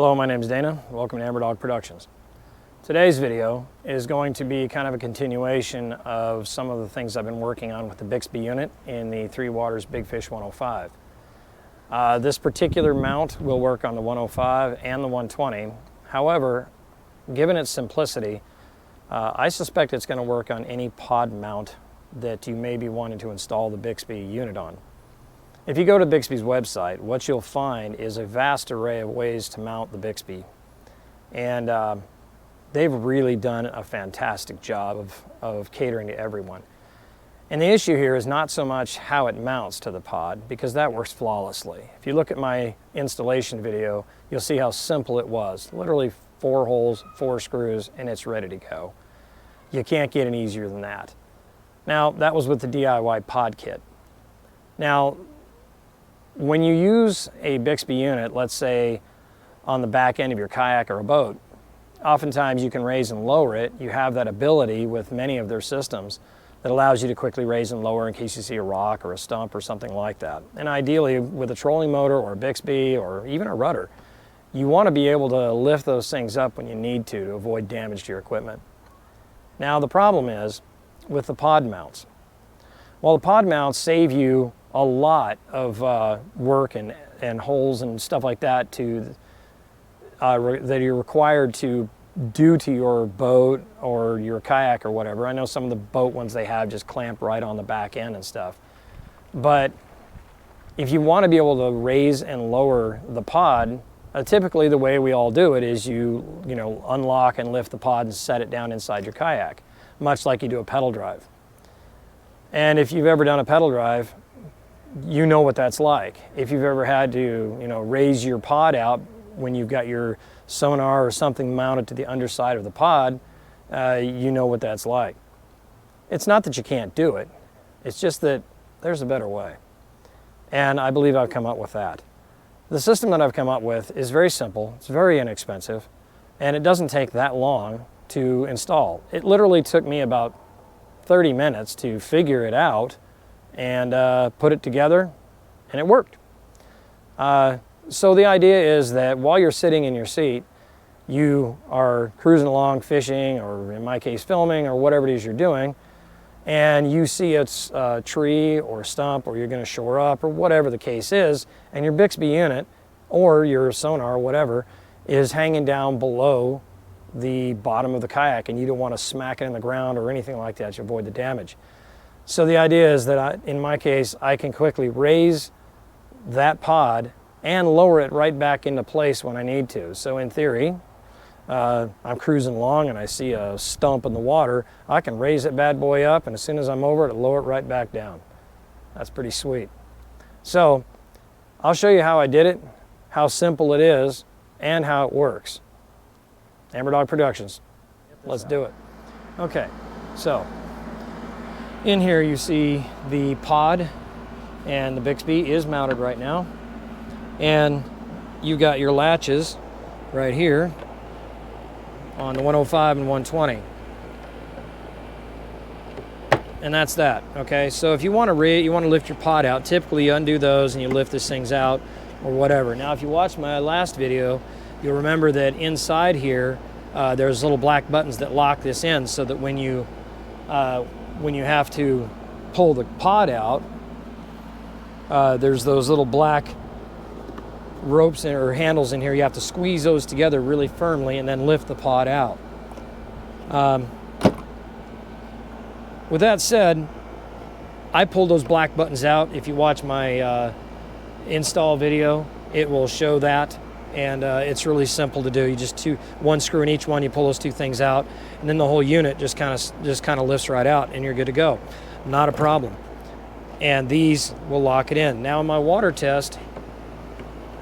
Hello, my name is Dana. Welcome to Amber Dog Productions. Today's video is going to be kind of a continuation of some of the things I've been working on with the Bixpy unit in the Three Waters Big Fish 105. This particular mount will work on the 105 and the 120. However, given its simplicity, I suspect it's going to work on any pod mount that you may be wanting to install the Bixpy unit on. If you go to Bixpy's website, what you'll find is a vast array of ways to mount the Bixpy. And they've really done a fantastic job of catering to everyone. And the issue here is not so much how it mounts to the pod, because that works flawlessly. If you look at my installation video, you'll see how simple it was. Literally 4 holes, 4 screws, and it's ready to go. You can't get any easier than that. Now, that was with the D.I.Y pod kit. Now, when you use a Bixpy unit, let's say on the back end of your kayak or a boat, oftentimes you can raise and lower it. You have that ability with many of their systems that allows you to quickly raise and lower in case you see a rock or a stump or something like that. And ideally, with a trolling motor or a Bixpy or even a rudder, you want to be able to lift those things up when you need to avoid damage to your equipment. Now, the problem is with the pod mounts. While the pod mounts save you a lot of work and holes and stuff like that that you're required to do to your boat or your kayak or whatever. I know some of the boat ones they have just clamp right on the back end and stuff. But if you want to be able to raise and lower the pod, typically the way we all do it is you unlock and lift the pod and set it down inside your kayak, much like you do a pedal drive. And if you've ever done a pedal drive, you know what that's like. If you've ever had to, raise your pod out when you've got your Sonar or something mounted to the underside of the pod, you know what that's like. It's not that you can't do it. It's just that there's a better way. And I believe I've come up with that. The system that I've come up with is very simple, it's very inexpensive, and it doesn't take that long to install. It literally took me about 30 minutes to figure it out and put it together, and it worked. So the idea is that while you're sitting in your seat, you are cruising along, fishing, or in my case, filming, or whatever it is you're doing, and you see it's a tree or a stump, or you're going to shore up, or whatever the case is, and your Bixpy unit, or your Sonar, or whatever, is hanging down below the bottom of the kayak, and you don't want to smack it in the ground or anything like that to avoid the damage. So the idea is that in my case, I can quickly raise that pod and lower it right back into place when I need to. So in theory, I'm cruising along and I see a stump in the water, I can raise that bad boy up, and as soon as I'm over it, lower it right back down. That's pretty sweet. So I'll show you how I did it, how simple it is, and how it works. Amber Dog Productions. Let's do it. Okay, so in here you see the pod, and the Bixpy is mounted right now. And you got your latches right here on the 105 and 120. And that's that, okay? So if you want to lift your pod out, typically you undo those and you lift these things out or whatever. Now, if you watched my last video, you'll remember that inside here, there's little black buttons that lock this in, so that when you have to pull the pod out, there's those little black ropes or handles in here. You have to squeeze those together really firmly and then lift the pod out. With that said, I pulled those black buttons out. If you watch my install video, it will show that, and it's really simple to do. You just one screw in each one, you pull those 2 things out, and then the whole unit just kind of lifts right out, and you're good to go. Not a problem. And these will lock it in. Now, in my water test,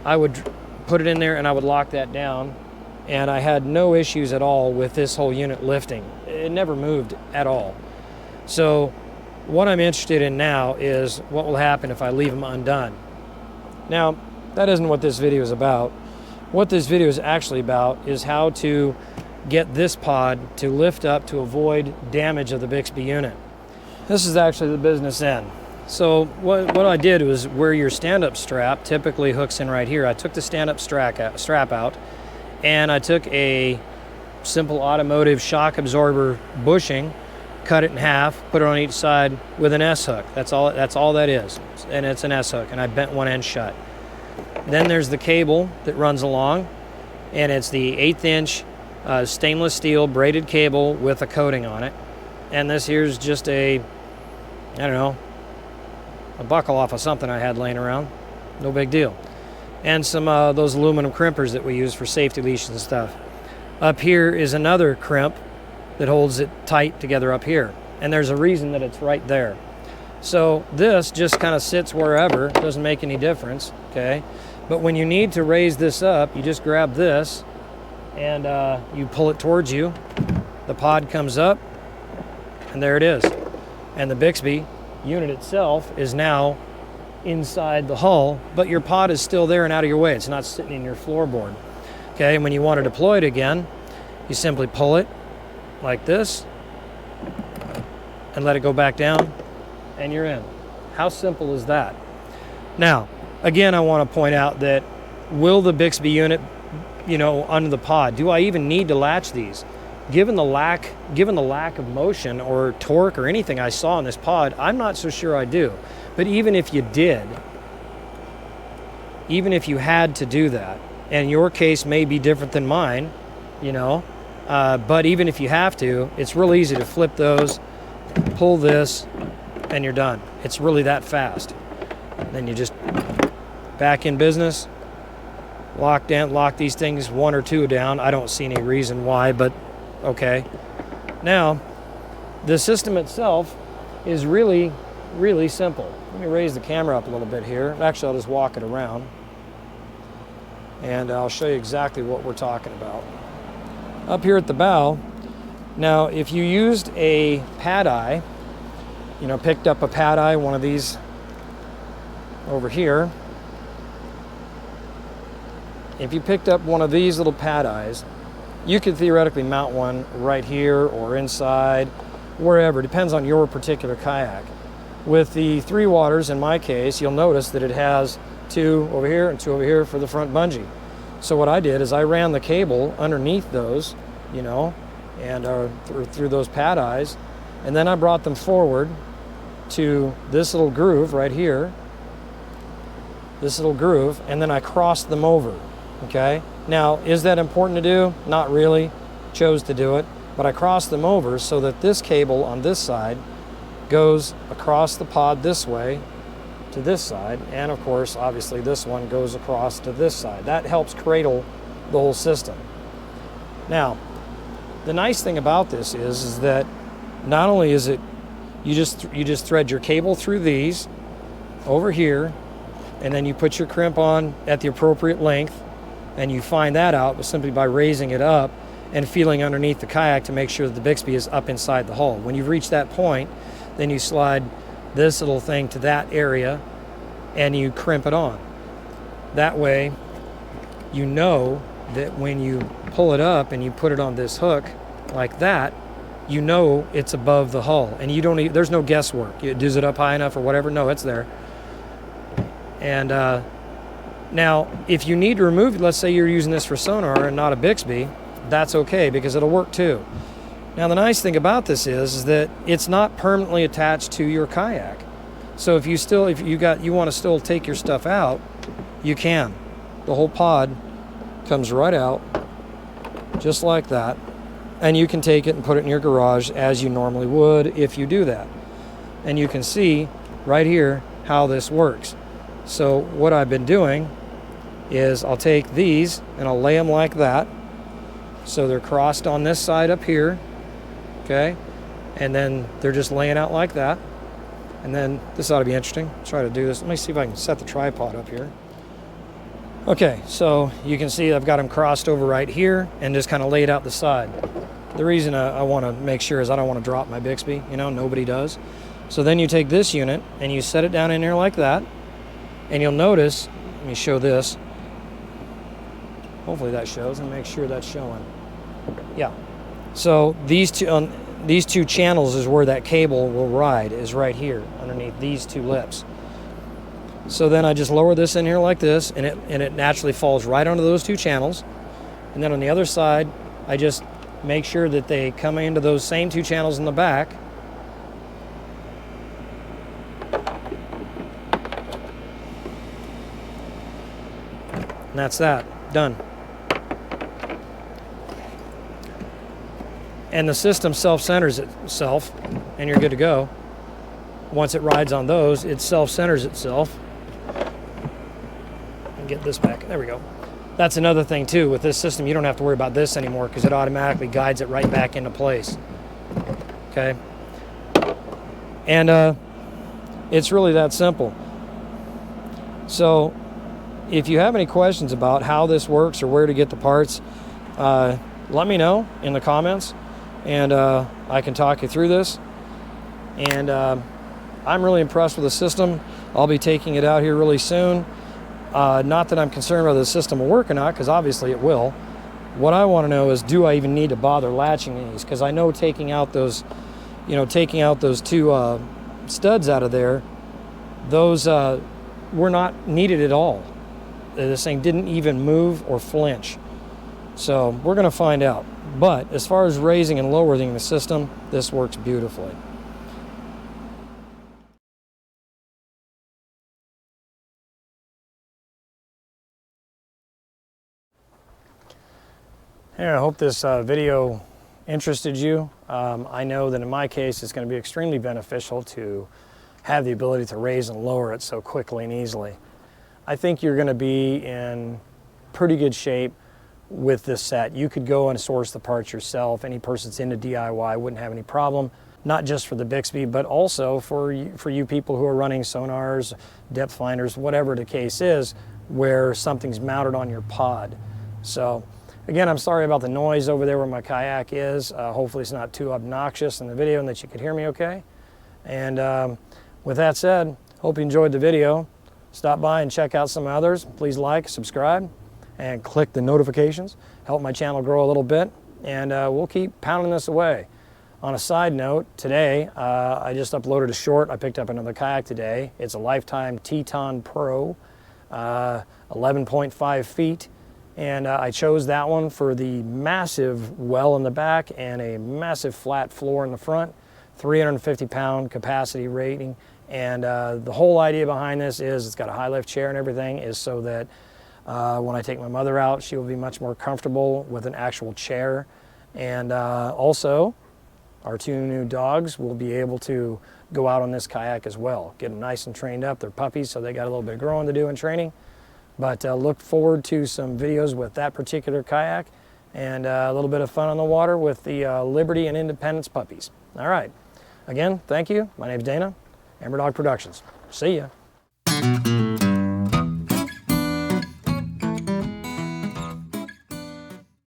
I would put it in there and I would lock that down, and I had no issues at all with this whole unit lifting. It never moved at all. So what I'm interested in now is what will happen if I leave them undone. Now, that isn't what this video is about. What this video is actually about is how to get this pod to lift up to avoid damage of the Bixpy unit. This is actually the business end. So what I did was where your stand-up strap typically hooks in right here, I took the stand-up strap out and I took a simple automotive shock absorber bushing, cut it in half, put it on each side with an S-hook. That's all that is, and it's an S-hook, and I bent one end shut. Then there's the cable that runs along, and it's the 1/8" stainless steel braided cable with a coating on it. And this here's just a, I don't know, a buckle off of something I had laying around. No big deal. And some those aluminum crimpers that we use for safety leashes and stuff. Up here is another crimp that holds it tight together up here. And there's a reason that it's right there. So this just kind of sits wherever, doesn't make any difference, okay? But when you need to raise this up, you just grab this and you pull it towards you. The pod comes up, and there it is. And the Bixpy unit itself is now inside the hull, but your pod is still there and out of your way. It's not sitting in your floorboard. Okay, and when you want to deploy it again, you simply pull it like this and let it go back down, and you're in. How simple is that? Now, again, I want to point out that will the Bixpy unit, under the pod, do I even need to latch these? Given the lack of motion or torque or anything I saw in this pod, I'm not so sure I do. But even if you did, even if you had to do that, and your case may be different than mine, but even if you have to, it's real easy to flip those, pull this, and you're done. It's really that fast. Then you just back in business, lock these things one or two down. I don't see any reason why, but okay. Now, the system itself is really, really simple. Let me raise the camera up a little bit here. Actually, I'll just walk it around, and I'll show you exactly what we're talking about. Up here at the bow, now if you used a pad eye, picked up a pad eye, one of these over here, if you picked up one of these little pad eyes, you could theoretically mount one right here or inside, wherever. Depends on your particular kayak. With the 3 waters, in my case, you'll notice that it has 2 over here and 2 over here for the front bungee. So what I did is I ran the cable underneath those, and through those pad eyes, and then I brought them forward to this little groove right here, and then I crossed them over, okay? Now, is that important to do? Not really. Chose to do it, but I crossed them over so that this cable on this side goes across the pod this way to this side, and of course, obviously, this one goes across to this side. That helps cradle the whole system. Now, the nice thing about this is that not only is it you just thread your cable through these over here, and then you put your crimp on at the appropriate length, and you find that out simply by raising it up and feeling underneath the kayak to make sure that the Bixpy is up inside the hull. When you've reached that point, then you slide this little thing to that area and you crimp it on. That way, you know that when you pull it up and you put it on this hook like that, you know it's above the hull, and there's no guesswork. Is it up high enough or whatever? No, it's there. And now, if you need to remove, let's say you're using this for sonar and not a Bixpy, that's okay because it'll work too. Now, the nice thing about this is that it's not permanently attached to your kayak. So if you want to still take your stuff out, you can. The whole pod comes right out, just like that, and you can take it and put it in your garage as you normally would if you do that. And you can see right here how this works. So what I've been doing is I'll take these and I'll lay them like that. So they're crossed on this side up here, okay? And then they're just laying out like that. And then this ought to be interesting. Try to do this. Let me see if I can set the tripod up here. Okay, so you can see I've got them crossed over right here and just kind of laid out the side. The reason I want to make sure is I don't want to drop my Bixpy. Nobody does. So then you take this unit and you set it down in here like that. And you'll notice, let me show this. Hopefully that shows, and make sure that's showing. Yeah. So these two channels is where that cable will ride, is right here underneath these 2 lips. So then I just lower this in here like this, and it naturally falls right onto those 2 channels. And then on the other side, I just make sure that they come into those same 2 channels in the back. And that's that, done. And the system self-centers itself, and you're good to go. Once it rides on those, it self-centers itself. And get this back, there we go. That's another thing too, with this system, you don't have to worry about this anymore because it automatically guides it right back into place. Okay? And it's really that simple. So, if you have any questions about how this works or where to get the parts, let me know in the comments, and I can talk you through this. And I'm really impressed with the system. I'll be taking it out here really soon. Not that I'm concerned whether the system will work or not, because obviously it will. What I want to know is, do I even need to bother latching these? Because I know taking out those 2 studs out of there, those were not needed at all. This thing didn't even move or flinch. So we're going to find out. But as far as raising and lowering the system, this works beautifully. Yeah, I hope this video interested you. I know that in my case it's going to be extremely beneficial to have the ability to raise and lower it so quickly and easily. I think you're going to be in pretty good shape with this set. You could go and source the parts yourself. Any person that's into DIY wouldn't have any problem, not just for the Bixpy, but also for you people who are running sonars, depth finders, whatever the case is, where something's mounted on your pod. So again, I'm sorry about the noise over there where my kayak is. Hopefully it's not too obnoxious in the video and that you could hear me okay. And with that said, hope you enjoyed the video. Stop by and check out some others. Please like, subscribe, and click the notifications. Help my channel grow a little bit, and we'll keep pounding this away. On a side note, today I just uploaded a short. I picked up another kayak today. It's a Lifetime Teton Pro, 11.5 feet. And I chose that one for the massive well in the back and a massive flat floor in the front, 350-pound capacity rating. And the whole idea behind this is it's got a high lift chair and everything, is so that when I take my mother out, she will be much more comfortable with an actual chair. And also, our 2 new dogs will be able to go out on this kayak as well. Get them nice and trained up. They're puppies, so they got a little bit of growing to do in training. But look forward to some videos with that particular kayak and a little bit of fun on the water with the Liberty and Independence puppies. All right. Again, thank you. My name's Dana, D.I.Y Productions. See ya.